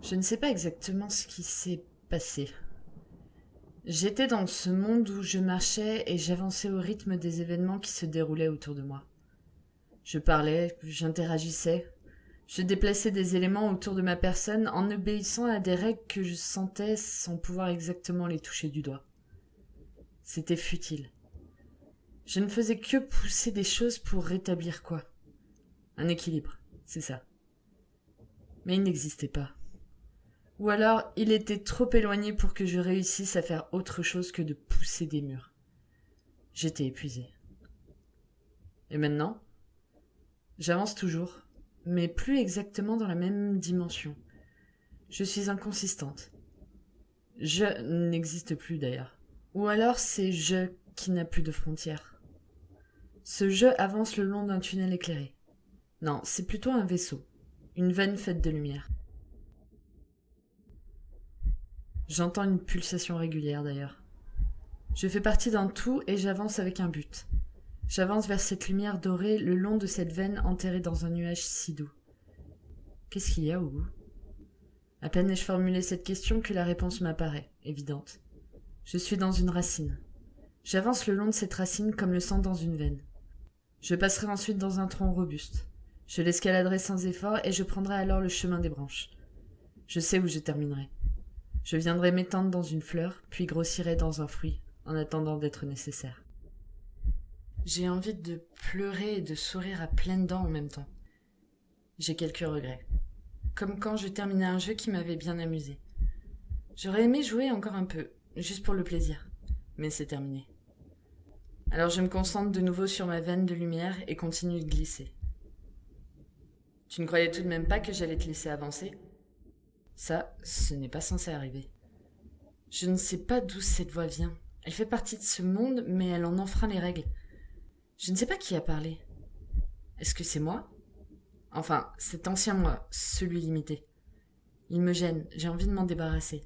Je ne sais pas exactement ce qui s'est passé. J'étais dans ce monde où je marchais et j'avançais au rythme des événements qui se déroulaient autour de moi. Je parlais, j'interagissais, je déplaçais des éléments autour de ma personne en obéissant à des règles que je sentais sans pouvoir exactement les toucher du doigt. C'était futile. Je ne faisais que pousser des choses pour rétablir quoi? Un équilibre, c'est ça. Mais il n'existait pas. Ou alors, il était trop éloigné pour que je réussisse à faire autre chose que de pousser des murs. J'étais épuisée. Et maintenant? J'avance toujours, mais plus exactement dans la même dimension. Je suis inconsistante. Je n'existe plus d'ailleurs. Ou alors c'est je qui n'a plus de frontières. Ce je avance le long d'un tunnel éclairé. Non, c'est plutôt un vaisseau. Une veine faite de lumière. J'entends une pulsation régulière d'ailleurs. Je fais partie d'un tout et j'avance avec un but. J'avance vers cette lumière dorée le long de cette veine enterrée dans un nuage si doux. Qu'est-ce qu'il y a au bout? À peine ai-je formulé cette question que la réponse m'apparaît, évidente. Je suis dans une racine. J'avance le long de cette racine comme le sang dans une veine. Je passerai ensuite dans un tronc robuste. Je l'escaladerai sans effort et je prendrai alors le chemin des branches. Je sais où je terminerai. Je viendrai m'étendre dans une fleur, puis grossirai dans un fruit, en attendant d'être nécessaire. J'ai envie de pleurer et de sourire à pleines dents en même temps. J'ai quelques regrets. Comme quand je terminais un jeu qui m'avait bien amusé. J'aurais aimé jouer encore un peu, juste pour le plaisir. Mais c'est terminé. Alors je me concentre de nouveau sur ma veine de lumière et continue de glisser. Tu ne croyais tout de même pas que j'allais te laisser avancer? Ça, ce n'est pas censé arriver. Je ne sais pas d'où cette voix vient. Elle fait partie de ce monde, mais elle en enfreint les règles. Je ne sais pas qui a parlé. Est-ce que c'est moi? Enfin, cet ancien moi, celui limité. Il me gêne, j'ai envie de m'en débarrasser.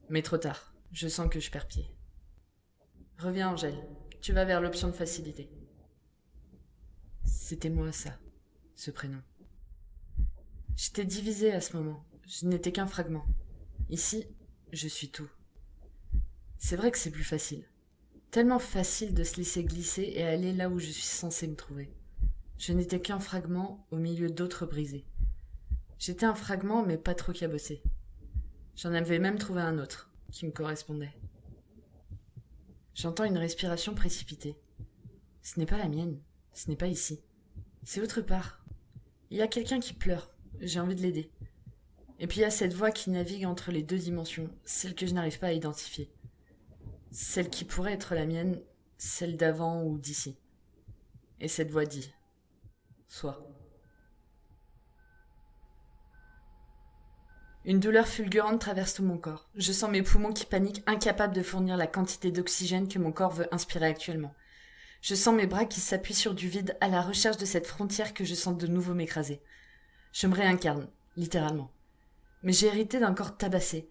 Mais trop tard, je sens que je perds pied. Reviens Angèle, tu vas vers l'option de facilité. C'était moi ça, ce prénom. J'étais divisée à ce moment, je n'étais qu'un fragment. Ici, je suis tout. C'est vrai que c'est plus facile. Tellement facile de se laisser glisser et aller là où je suis censée me trouver. Je n'étais qu'un fragment au milieu d'autres brisés. J'étais un fragment mais pas trop cabossé. J'en avais même trouvé un autre, qui me correspondait. J'entends une respiration précipitée. Ce n'est pas la mienne, ce n'est pas ici. C'est autre part. Il y a quelqu'un qui pleure, j'ai envie de l'aider. Et puis il y a cette voix qui navigue entre les deux dimensions, celle que je n'arrive pas à identifier. Celle qui pourrait être la mienne, celle d'avant ou d'ici. Et cette voix dit « Sois ». Une douleur fulgurante traverse tout mon corps. Je sens mes poumons qui paniquent, incapables de fournir la quantité d'oxygène que mon corps veut inspirer actuellement. Je sens mes bras qui s'appuient sur du vide à la recherche de cette frontière que je sens de nouveau m'écraser. Je me réincarne, littéralement. Mais j'ai hérité d'un corps tabassé.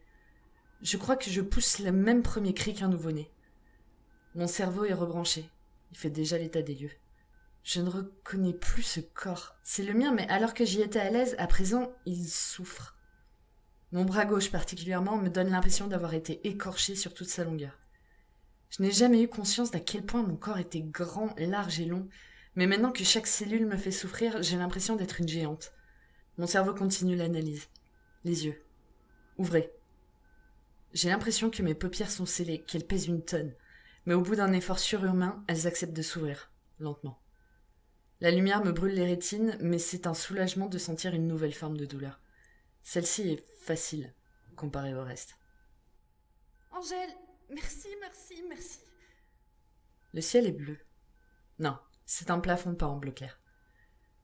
Je crois que je pousse le même premier cri qu'un nouveau-né. Mon cerveau est rebranché. Il fait déjà l'état des lieux. Je ne reconnais plus ce corps. C'est le mien, mais alors que j'y étais à l'aise, à présent, il souffre. Mon bras gauche particulièrement me donne l'impression d'avoir été écorché sur toute sa longueur. Je n'ai jamais eu conscience d'à quel point mon corps était grand, large et long, mais maintenant que chaque cellule me fait souffrir, j'ai l'impression d'être une géante. Mon cerveau continue l'analyse. Les yeux. Ouvrez. J'ai l'impression que mes paupières sont scellées, qu'elles pèsent une tonne, mais au bout d'un effort surhumain, elles acceptent de s'ouvrir, lentement. La lumière me brûle les rétines, mais c'est un soulagement de sentir une nouvelle forme de douleur. Celle-ci est facile, comparée au reste. Angèle, merci, merci, merci. Le ciel est bleu. Non, c'est un plafond peint en bleu clair.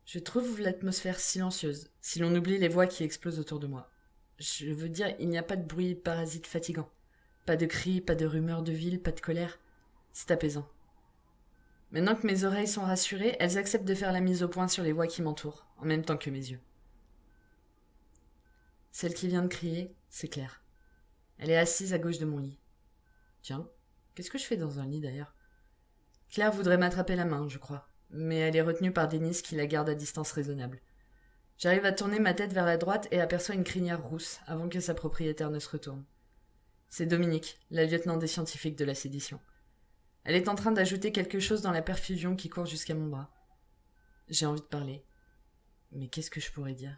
Je trouve l'atmosphère silencieuse, si l'on oublie les voix qui explosent autour de moi. Je veux dire, il n'y a pas de bruit parasite fatigant. Pas de cris, pas de rumeurs de ville, pas de colère. C'est apaisant. Maintenant que mes oreilles sont rassurées, elles acceptent de faire la mise au point sur les voix qui m'entourent, en même temps que mes yeux. Celle qui vient de crier, c'est Claire. Elle est assise à gauche de mon lit. Tiens, qu'est-ce que je fais dans un lit d'ailleurs? Claire voudrait m'attraper la main, je crois, mais elle est retenue par Denis qui la garde à distance raisonnable. J'arrive à tourner ma tête vers la droite et aperçois une crinière rousse avant que sa propriétaire ne se retourne. C'est Dominique, la lieutenant des scientifiques de la sédition. Elle est en train d'ajouter quelque chose dans la perfusion qui court jusqu'à mon bras. J'ai envie de parler. Mais qu'est-ce que je pourrais dire ?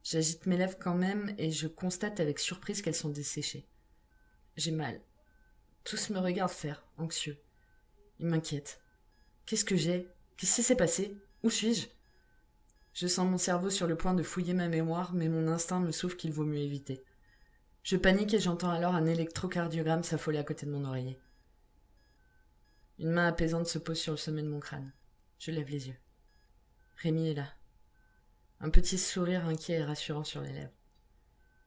J'agite mes lèvres quand même et je constate avec surprise qu'elles sont desséchées. J'ai mal. Tous me regardent faire, anxieux. Ils m'inquiètent. Qu'est-ce que j'ai ? Qu'est-ce qui s'est passé ? Où suis-je ? Je sens mon cerveau sur le point de fouiller ma mémoire, mais mon instinct me souffle qu'il vaut mieux éviter. Je panique et j'entends alors un électrocardiogramme s'affoler à côté de mon oreiller. Une main apaisante se pose sur le sommet de mon crâne. Je lève les yeux. Rémi est là. Un petit sourire inquiet et rassurant sur les lèvres.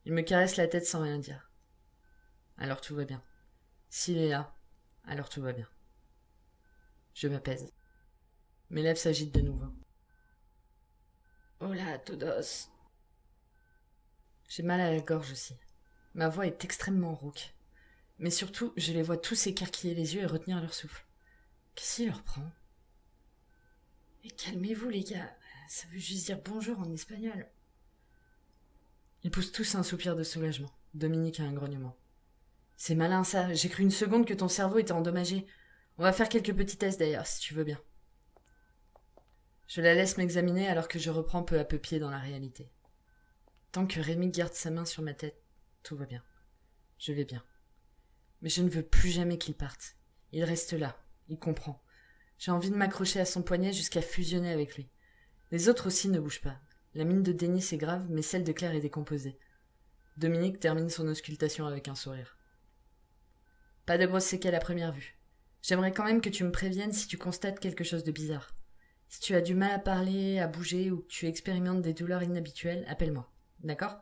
Il me caresse la tête sans rien dire. Alors tout va bien. S'il est là, alors tout va bien. Je m'apaise. Mes lèvres s'agitent de nouveau. Hola, todos. J'ai mal à la gorge aussi. Ma voix est extrêmement rauque. Mais surtout, je les vois tous écarquiller les yeux et retenir leur souffle. Qu'est-ce qui leur prend ? Et calmez-vous, les gars. Ça veut juste dire bonjour en espagnol. Ils poussent tous un soupir de soulagement. Dominique a un grognement. C'est malin ça. J'ai cru une seconde que ton cerveau était endommagé. On va faire quelques petits tests d'ailleurs, si tu veux bien. Je la laisse m'examiner alors que je reprends peu à peu pied dans la réalité. Tant que Rémi garde sa main sur ma tête, tout va bien. Je vais bien. Mais je ne veux plus jamais qu'il parte. Il reste là. Il comprend. J'ai envie de m'accrocher à son poignet jusqu'à fusionner avec lui. Les autres aussi ne bougent pas. La mine de Denis est grave, mais celle de Claire est décomposée. Dominique termine son auscultation avec un sourire. Pas de grosses séquelles à première vue. J'aimerais quand même que tu me préviennes si tu constates quelque chose de bizarre. Si tu as du mal à parler, à bouger ou que tu expérimentes des douleurs inhabituelles, appelle-moi. D'accord ?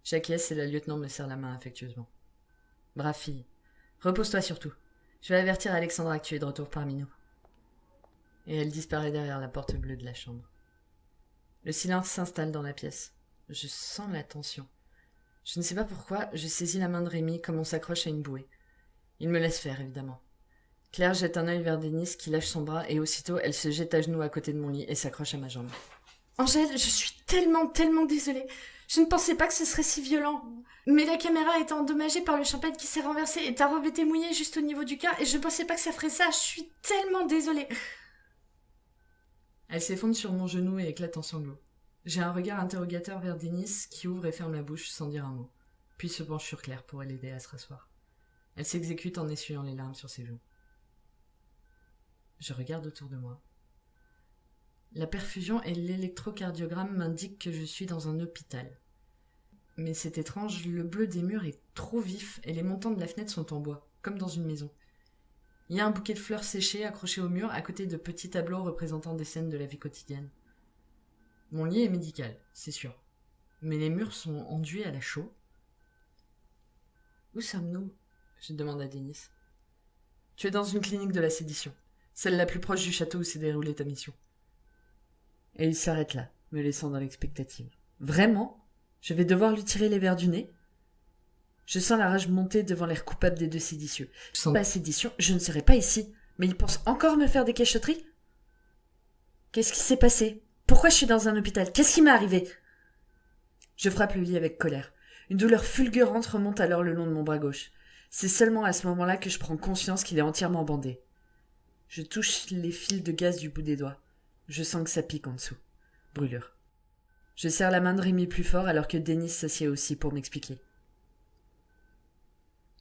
J'acquiesce et la lieutenant me serre la main affectueusement. Brave fille. Repose-toi surtout. Je vais avertir Alexandra que tu es de retour parmi nous. Et elle disparaît derrière la porte bleue de la chambre. Le silence s'installe dans la pièce. Je sens la tension. Je ne sais pas pourquoi, je saisis la main de Rémi comme on s'accroche à une bouée. Il me laisse faire, évidemment. Claire jette un œil vers Denis qui lâche son bras et aussitôt elle se jette à genoux à côté de mon lit et s'accroche à ma jambe. Angèle, je suis tellement désolée. Je ne pensais pas que ce serait si violent. Mais la caméra a été endommagée par le champagne qui s'est renversé et ta robe était mouillée juste au niveau du cœur et je ne pensais pas que ça ferait ça. Je suis tellement désolée. Elle s'effondre sur mon genou et éclate en sanglots. J'ai un regard interrogateur vers Denis qui ouvre et ferme la bouche sans dire un mot, puis se penche sur Claire pour l'aider à se rasseoir. Elle s'exécute en essuyant les larmes sur ses joues. Je regarde autour de moi. La perfusion et l'électrocardiogramme m'indiquent que je suis dans un hôpital. Mais c'est étrange, le bleu des murs est trop vif et les montants de la fenêtre sont en bois, comme dans une maison. Il y a un bouquet de fleurs séchées accroché au mur à côté de petits tableaux représentant des scènes de la vie quotidienne. Mon lit est médical, c'est sûr. Mais les murs sont enduits à la chaux. Où sommes-nous ? Je demande à Denis. Tu es dans une clinique de la sédition, celle la plus proche du château où s'est déroulée ta mission. Et il s'arrête là, me laissant dans l'expectative. Vraiment ? Je vais devoir lui tirer les verres du nez ? Je sens la rage monter devant l'air coupable des deux séditieux. Sans la sédition, je ne serai pas ici. Mais ils pensent encore me faire des cachotteries ? Qu'est-ce qui s'est passé ? Pourquoi je suis dans un hôpital ? Qu'est-ce qui m'est arrivé ? Je frappe le lit avec colère. Une douleur fulgurante remonte alors le long de mon bras gauche. C'est seulement à ce moment-là que je prends conscience qu'il est entièrement bandé. Je touche les fils de gaz du bout des doigts. Je sens que ça pique en dessous. Brûlure. Je serre la main de Rémi plus fort alors que Denis s'assied aussi pour m'expliquer.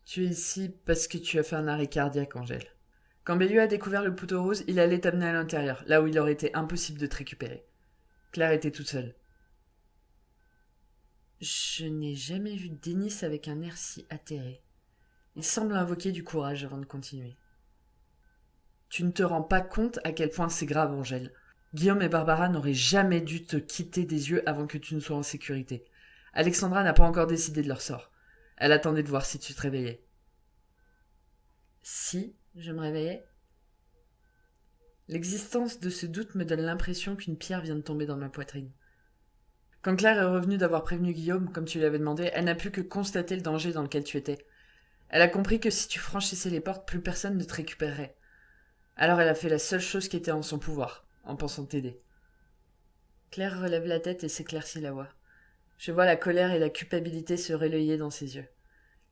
Tu es ici parce que tu as fait un arrêt cardiaque, Angèle. Quand Bellieu a découvert le poteau rose, il allait t'amener à l'intérieur, là où il aurait été impossible de te récupérer. Claire était toute seule. Je n'ai jamais vu Denis avec un air si atterré. Il semble invoquer du courage avant de continuer. Tu ne te rends pas compte à quel point c'est grave, Angèle. Guillaume et Barbara n'auraient jamais dû te quitter des yeux avant que tu ne sois en sécurité. Alexandra n'a pas encore décidé de leur sort. Elle attendait de voir si tu te réveillais. Si je me réveillais ? L'existence de ce doute me donne l'impression qu'une pierre vient de tomber dans ma poitrine. Quand Claire est revenue d'avoir prévenu Guillaume, comme tu lui avais demandé, elle n'a pu que constater le danger dans lequel tu étais. Elle a compris que si tu franchissais les portes, plus personne ne te récupérerait. Alors elle a fait la seule chose qui était en son pouvoir, en pensant t'aider. Claire relève la tête et s'éclaircit la voix. Je vois la colère et la culpabilité se relayer dans ses yeux.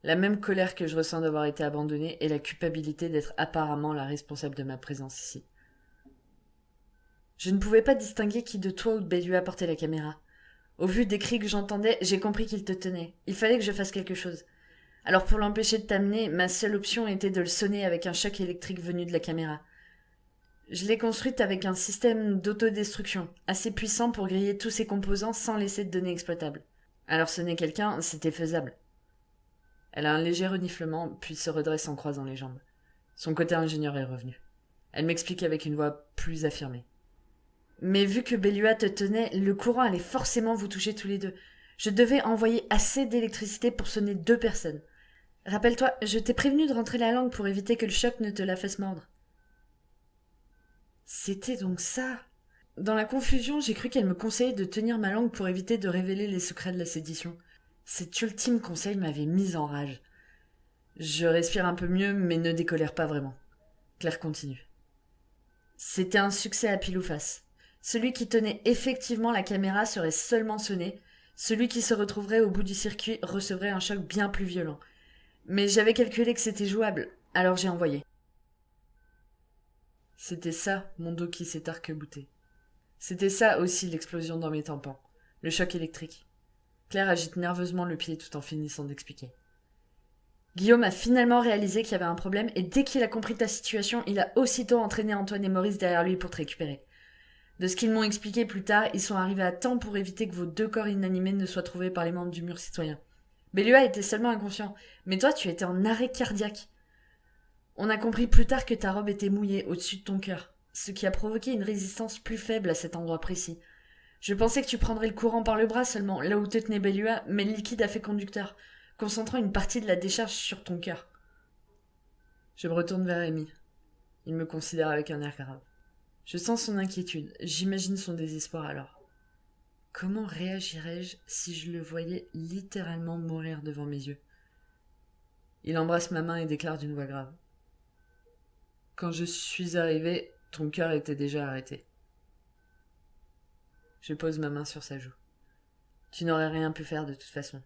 La même colère que je ressens d'avoir été abandonnée et la culpabilité d'être apparemment la responsable de ma présence ici. Je ne pouvais pas distinguer qui de toi ou de Bellua portait la caméra. Au vu des cris que j'entendais, j'ai compris qu'il te tenait. Il fallait que je fasse quelque chose. Alors pour l'empêcher de t'amener, ma seule option était de le sonner avec un choc électrique venu de la caméra. Je l'ai construite avec un système d'autodestruction, assez puissant pour griller tous ses composants sans laisser de données exploitables. Alors sonner quelqu'un, c'était faisable. Elle a un léger reniflement, puis se redresse en croisant les jambes. Son côté ingénieur est revenu. Elle m'explique avec une voix plus affirmée. Mais vu que Bellua te tenait, le courant allait forcément vous toucher tous les deux. Je devais envoyer assez d'électricité pour sonner 2 personnes. Rappelle-toi, je t'ai prévenu de rentrer la langue pour éviter que le choc ne te la fasse mordre. C'était donc ça. Dans la confusion, j'ai cru qu'elle me conseillait de tenir ma langue pour éviter de révéler les secrets de la sédition. Cet ultime conseil m'avait mise en rage. Je respire un peu mieux, mais ne décolère pas vraiment. Claire continue. C'était un succès à pile ou face. Celui qui tenait effectivement la caméra serait seulement sonné. Celui qui se retrouverait au bout du circuit recevrait un choc bien plus violent. Mais j'avais calculé que c'était jouable, alors j'ai envoyé. C'était ça, mon dos qui s'est arc-bouté. C'était ça aussi l'explosion dans mes tympans, le choc électrique. Claire agite nerveusement le pied tout en finissant d'expliquer. Guillaume a finalement réalisé qu'il y avait un problème et dès qu'il a compris ta situation, il a aussitôt entraîné Antoine et Maurice derrière lui pour te récupérer. De ce qu'ils m'ont expliqué plus tard, ils sont arrivés à temps pour éviter que vos 2 corps inanimés ne soient trouvés par les membres du mur citoyen. Bellua était seulement inconscient, mais toi tu étais en arrêt cardiaque. On a compris plus tard que ta robe était mouillée au-dessus de ton cœur, ce qui a provoqué une résistance plus faible à cet endroit précis. Je pensais que tu prendrais le courant par le bras seulement, là où te tenait Bellua, mais le liquide a fait conducteur, concentrant une partie de la décharge sur ton cœur. Je me retourne vers Amy. Il me considère avec un air grave. Je sens son inquiétude, j'imagine son désespoir alors. Comment réagirais-je si je le voyais littéralement mourir devant mes yeux ? Il embrasse ma main et déclare d'une voix grave. Quand je suis arrivé, ton cœur était déjà arrêté. Je pose ma main sur sa joue. Tu n'aurais rien pu faire de toute façon.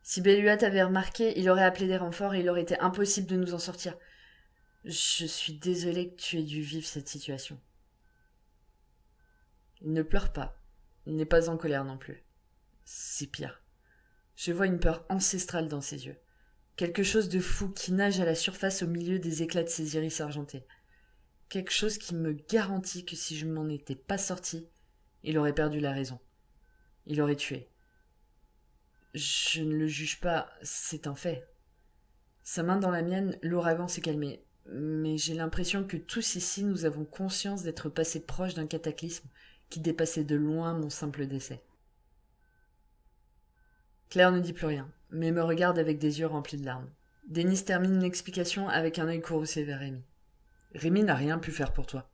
Si Bellua t'avait remarqué, il aurait appelé des renforts et il aurait été impossible de nous en sortir. Je suis désolée que tu aies dû vivre cette situation. Il ne pleure pas. Il n'est pas en colère non plus. C'est pire. Je vois une peur ancestrale dans ses yeux. Quelque chose de fou qui nage à la surface au milieu des éclats de ses iris argentés. Quelque chose qui me garantit que si je m'en étais pas sorti, il aurait perdu la raison. Il aurait tué. Je ne le juge pas, c'est un fait. Sa main dans la mienne, l'ouragan s'est calmé. Mais j'ai l'impression que tous ici nous avons conscience d'être passés proches d'un cataclysme qui dépassait de loin mon simple décès. Claire ne dit plus rien, mais me regarde avec des yeux remplis de larmes. Denis termine l'explication avec un œil courroucé vers Rémi. Rémi n'a rien pu faire pour toi.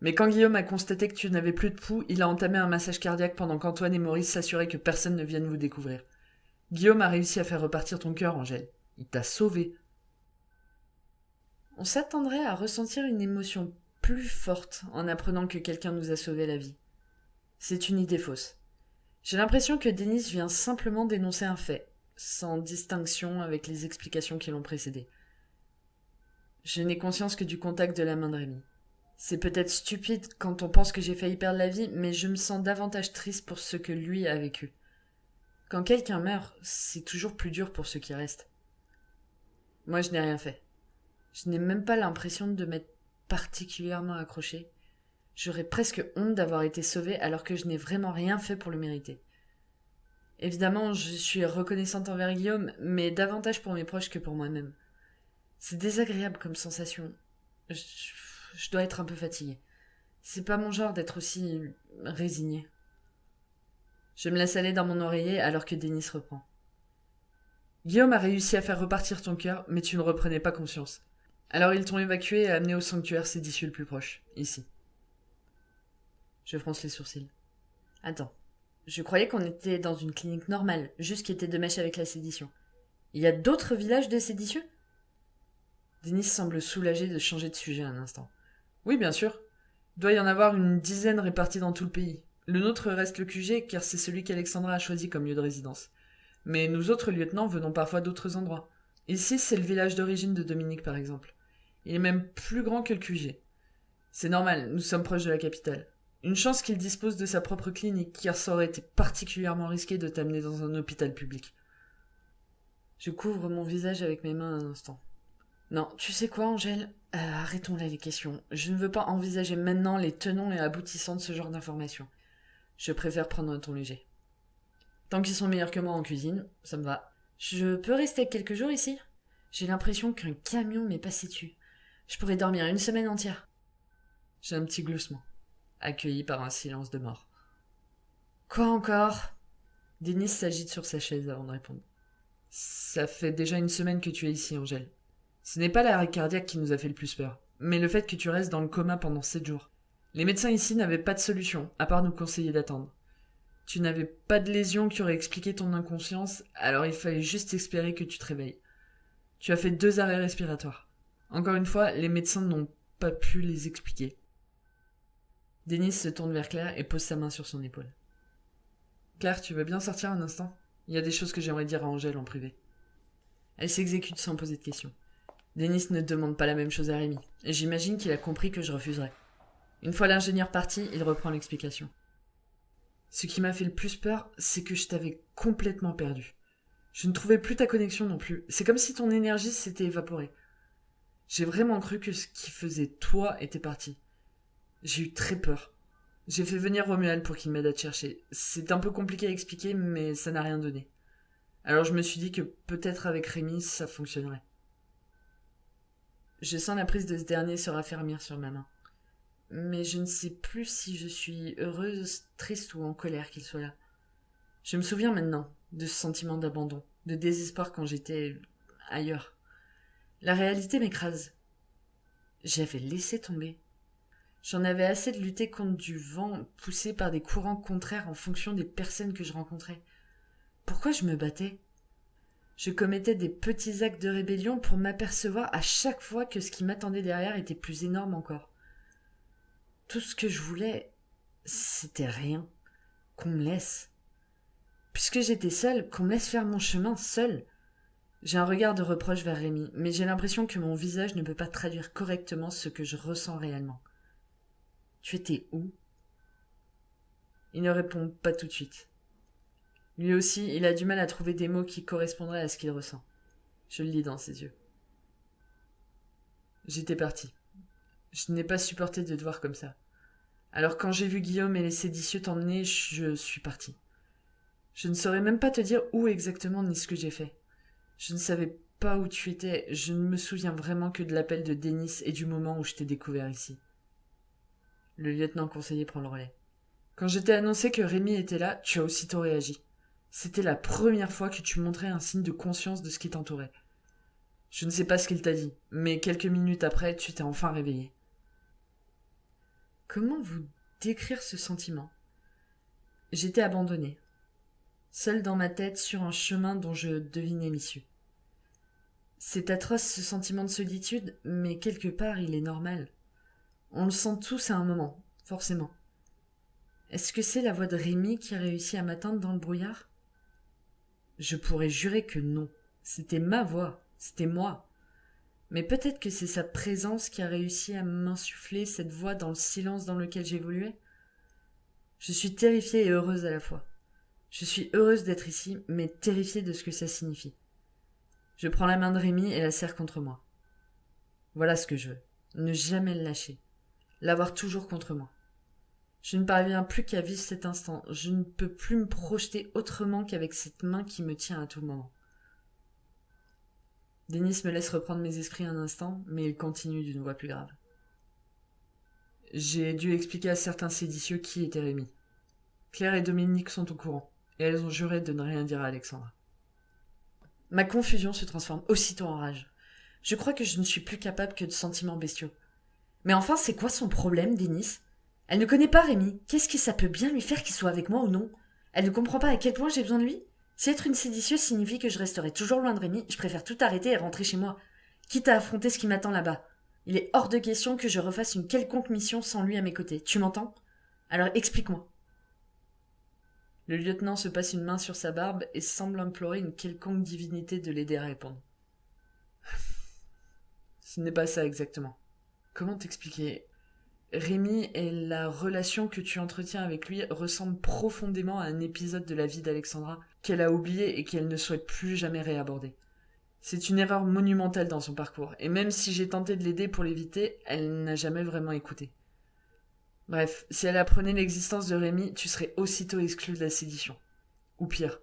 Mais quand Guillaume a constaté que tu n'avais plus de pouls, il a entamé un massage cardiaque pendant qu'Antoine et Maurice s'assuraient que personne ne vienne vous découvrir. Guillaume a réussi à faire repartir ton cœur, Angèle. Il t'a sauvé. On s'attendrait à ressentir une émotion plus forte en apprenant que quelqu'un nous a sauvé la vie. C'est une idée fausse. J'ai l'impression que Denis vient simplement dénoncer un fait, sans distinction avec les explications qui l'ont précédé. Je n'ai conscience que du contact de la main de Rémi. C'est peut-être stupide quand on pense que j'ai failli perdre la vie, mais je me sens davantage triste pour ce que lui a vécu. Quand quelqu'un meurt, c'est toujours plus dur pour ceux qui restent. Moi, je n'ai rien fait. Je n'ai même pas l'impression de m'être particulièrement accrochée. J'aurais presque honte d'avoir été sauvée alors que je n'ai vraiment rien fait pour le mériter. Évidemment, je suis reconnaissante envers Guillaume, mais davantage pour mes proches que pour moi-même. C'est désagréable comme sensation. Je dois être un peu fatiguée. C'est pas mon genre d'être aussi résignée. Je me laisse aller dans mon oreiller alors que Denis reprend. Guillaume a réussi à faire repartir ton cœur, mais tu ne reprenais pas conscience. Alors ils t'ont évacué et amené au sanctuaire séditieux le plus proche, ici. Je fronce les sourcils. Attends, je croyais qu'on était dans une clinique normale, juste qui était de mèche avec la sédition. Il y a d'autres villages de séditieux ? Denis semble soulagé de changer de sujet un instant. Oui, bien sûr. Il doit y en avoir une 10 répartis dans tout le pays. Le nôtre reste le QG car c'est celui qu'Alexandra a choisi comme lieu de résidence. Mais nous autres lieutenants venons parfois d'autres endroits. Ici, c'est le village d'origine de Dominique par exemple. Il est même plus grand que le QG. C'est normal, nous sommes proches de la capitale. Une chance qu'il dispose de sa propre clinique, car ça aurait été particulièrement risqué de t'amener dans un hôpital public. Je couvre mon visage avec mes mains un instant. Non, tu sais quoi, Angèle ? Arrêtons là les questions. Je ne veux pas envisager maintenant les tenants et aboutissants de ce genre d'informations. Je préfère prendre un ton léger. Tant qu'ils sont meilleurs que moi en cuisine, ça me va. Je peux rester quelques jours ici ? J'ai l'impression qu'un camion m'est passé dessus. Je pourrais dormir une semaine entière. J'ai un petit gloussement, accueilli par un silence de mort. Quoi encore ? Denis s'agite sur sa chaise avant de répondre. Ça fait déjà une semaine que tu es ici, Angèle. Ce n'est pas l'arrêt cardiaque qui nous a fait le plus peur, mais le fait que tu restes dans le coma pendant 7 jours. Les médecins ici n'avaient pas de solution, à part nous conseiller d'attendre. Tu n'avais pas de lésion qui aurait expliqué ton inconscience, alors il fallait juste espérer que tu te réveilles. Tu as fait 2 arrêts respiratoires. Encore une fois, les médecins n'ont pas pu les expliquer. Denis se tourne vers Claire et pose sa main sur son épaule. Claire, tu veux bien sortir un instant ? Il y a des choses que j'aimerais dire à Angèle en privé. Elle s'exécute sans poser de questions. Denis ne demande pas la même chose à Rémi, et j'imagine qu'il a compris que je refuserais. Une fois l'ingénieur parti, il reprend l'explication. Ce qui m'a fait le plus peur, c'est que je t'avais complètement perdu. Je ne trouvais plus ta connexion non plus. C'est comme si ton énergie s'était évaporée. J'ai vraiment cru que ce qui faisait toi était parti. J'ai eu très peur. J'ai fait venir Romuald pour qu'il m'aide à te chercher. C'est un peu compliqué à expliquer, mais ça n'a rien donné. Alors je me suis dit que peut-être avec Rémi, ça fonctionnerait. Je sens la prise de ce dernier se raffermir sur ma main. Mais je ne sais plus si je suis heureuse, triste ou en colère qu'il soit là. Je me souviens maintenant de ce sentiment d'abandon, de désespoir quand j'étais ailleurs. La réalité m'écrase. J'avais laissé tomber. J'en avais assez de lutter contre du vent poussé par des courants contraires en fonction des personnes que je rencontrais. Pourquoi je me battais ? Je commettais des petits actes de rébellion pour m'apercevoir à chaque fois que ce qui m'attendait derrière était plus énorme encore. Tout ce que je voulais, c'était rien. Qu'on me laisse. Puisque j'étais seule, qu'on me laisse faire mon chemin seule. J'ai un regard de reproche vers Rémi, mais j'ai l'impression que mon visage ne peut pas traduire correctement ce que je ressens réellement. Tu étais où ? Il ne répond pas tout de suite. Lui aussi, il a du mal à trouver des mots qui correspondraient à ce qu'il ressent. Je le lis dans ses yeux. J'étais partie. Je n'ai pas supporté de te voir comme ça. Alors quand j'ai vu Guillaume et les séditieux t'emmener, je suis partie. Je ne saurais même pas te dire où exactement ni ce que j'ai fait. Je ne savais pas où tu étais, je ne me souviens vraiment que de l'appel de Denis et du moment où je t'ai découvert ici. Le lieutenant conseiller prend le relais. Quand je t'ai annoncé que Rémi était là, tu as aussitôt réagi. C'était la première fois que tu montrais un signe de conscience de ce qui t'entourait. Je ne sais pas ce qu'il t'a dit, mais quelques minutes après, tu t'es enfin réveillé. Comment vous décrire ce sentiment ? J'étais abandonnée, seule dans ma tête sur un chemin dont je devinais l'issue. C'est atroce ce sentiment de solitude, mais quelque part il est normal. On le sent tous à un moment, forcément. Est-ce que c'est la voix de Rémi qui a réussi à m'atteindre dans le brouillard ? Je pourrais jurer que non. C'était ma voix, c'était moi. Mais peut-être que c'est sa présence qui a réussi à m'insuffler cette voix dans le silence dans lequel j'évoluais. Je suis terrifiée et heureuse à la fois. Je suis heureuse d'être ici, mais terrifiée de ce que ça signifie. Je prends la main de Rémi et la serre contre moi. Voilà ce que je veux. Ne jamais le lâcher. L'avoir toujours contre moi. Je ne parviens plus qu'à vivre cet instant. Je ne peux plus me projeter autrement qu'avec cette main qui me tient à tout moment. Denis me laisse reprendre mes esprits un instant, mais il continue d'une voix plus grave. J'ai dû expliquer à certains séditieux qui était Rémi. Claire et Dominique sont au courant, et elles ont juré de ne rien dire à Alexandra. Ma confusion se transforme aussitôt en rage. Je crois que je ne suis plus capable que de sentiments bestiaux. Mais enfin, c'est quoi son problème, Denis ? Elle ne connaît pas Rémi. Qu'est-ce que ça peut bien lui faire qu'il soit avec moi ou non ? Elle ne comprend pas à quel point j'ai besoin de lui ? Si être une séditieuse signifie que je resterai toujours loin de Rémi, je préfère tout arrêter et rentrer chez moi, quitte à affronter ce qui m'attend là-bas. Il est hors de question que je refasse une quelconque mission sans lui à mes côtés. Tu m'entends ? Alors explique-moi. Le lieutenant se passe une main sur sa barbe et semble implorer une quelconque divinité de l'aider à répondre. Ce n'est pas ça exactement. Comment t'expliquer ? Rémi et la relation que tu entretiens avec lui ressemblent profondément à un épisode de la vie d'Alexandra qu'elle a oublié et qu'elle ne souhaite plus jamais réaborder. C'est une erreur monumentale dans son parcours, et même si j'ai tenté de l'aider pour l'éviter, elle n'a jamais vraiment écouté. Bref, si elle apprenait l'existence de Rémi, tu serais aussitôt exclu de la sédition. Ou pire,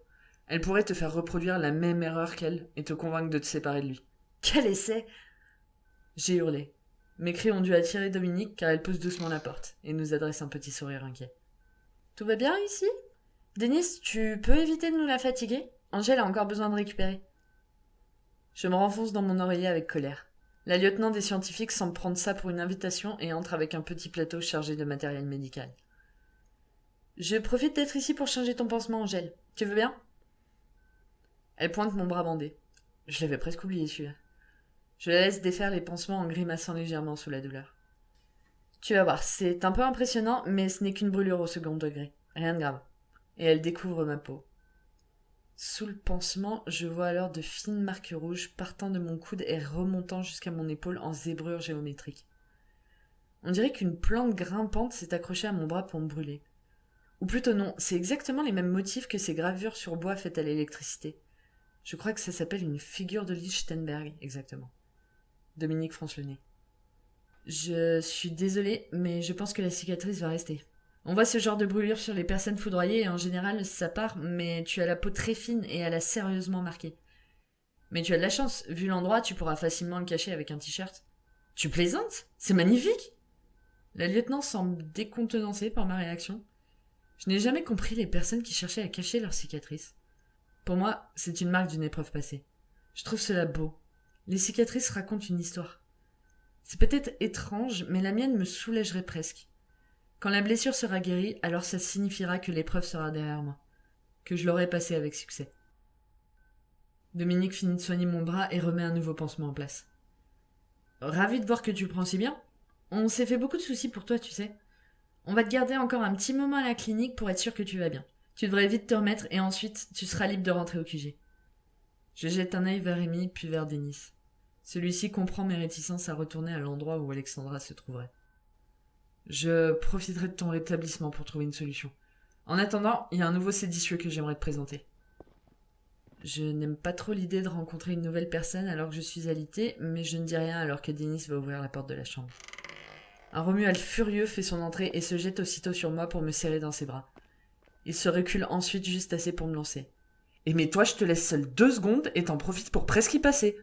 elle pourrait te faire reproduire la même erreur qu'elle et te convaincre de te séparer de lui. Quel essai ? J'ai hurlé. Mes cris ont dû attirer Dominique car elle pousse doucement la porte et nous adresse un petit sourire inquiet. Tout va bien ici ? Denis, tu peux éviter de nous la fatiguer ? Angèle a encore besoin de récupérer. Je me renfonce dans mon oreiller avec colère. La lieutenant des scientifiques semble prendre ça pour une invitation et entre avec un petit plateau chargé de matériel médical. Je profite d'être ici pour changer ton pansement, Angèle. Tu veux bien ? Elle pointe mon bras bandé. Je l'avais presque oublié celui-là. Je la laisse défaire les pansements en grimaçant légèrement sous la douleur. Tu vas voir, c'est un peu impressionnant, mais ce n'est qu'une brûlure au second degré. Rien de grave. Et elle découvre ma peau. Sous le pansement, je vois alors de fines marques rouges partant de mon coude et remontant jusqu'à mon épaule en zébrure géométrique. On dirait qu'une plante grimpante s'est accrochée à mon bras pour me brûler. Ou plutôt non, c'est exactement les mêmes motifs que ces gravures sur bois faites à l'électricité. Je crois que ça s'appelle une figure de Lichtenberg, exactement. Dominique fronce le nez. Je suis désolée, mais je pense que la cicatrice va rester. On voit ce genre de brûlure sur les personnes foudroyées et en général ça part, mais tu as la peau très fine et elle a sérieusement marqué. Mais tu as de la chance, vu l'endroit, tu pourras facilement le cacher avec un t-shirt. Tu plaisantes ? C'est magnifique ! La lieutenant semble décontenancée par ma réaction. Je n'ai jamais compris les personnes qui cherchaient à cacher leurs cicatrices. Pour moi, c'est une marque d'une épreuve passée. Je trouve cela beau. Les cicatrices racontent une histoire. C'est peut-être étrange, mais la mienne me soulagerait presque. Quand la blessure sera guérie, alors ça signifiera que l'épreuve sera derrière moi, que je l'aurai passée avec succès. Dominique finit de soigner mon bras et remet un nouveau pansement en place. Ravi de voir que tu le prends si bien. On s'est fait beaucoup de soucis pour toi, tu sais. On va te garder encore un petit moment à la clinique pour être sûr que tu vas bien. Tu devrais vite te remettre et ensuite tu seras libre de rentrer au QG. Je jette un œil vers Rémi puis vers Denis. Celui-ci comprend mes réticences à retourner à l'endroit où Alexandra se trouverait. Je profiterai de ton rétablissement pour trouver une solution. En attendant, il y a un nouveau séditieux que j'aimerais te présenter. Je n'aime pas trop l'idée de rencontrer une nouvelle personne alors que je suis alitée, mais je ne dis rien alors que Denis va ouvrir la porte de la chambre. Un Romuald furieux fait son entrée et se jette aussitôt sur moi pour me serrer dans ses bras. Il se recule ensuite juste assez pour me lancer. « Et mais toi, je te laisse seul 2 secondes et t'en profites pour presque y passer.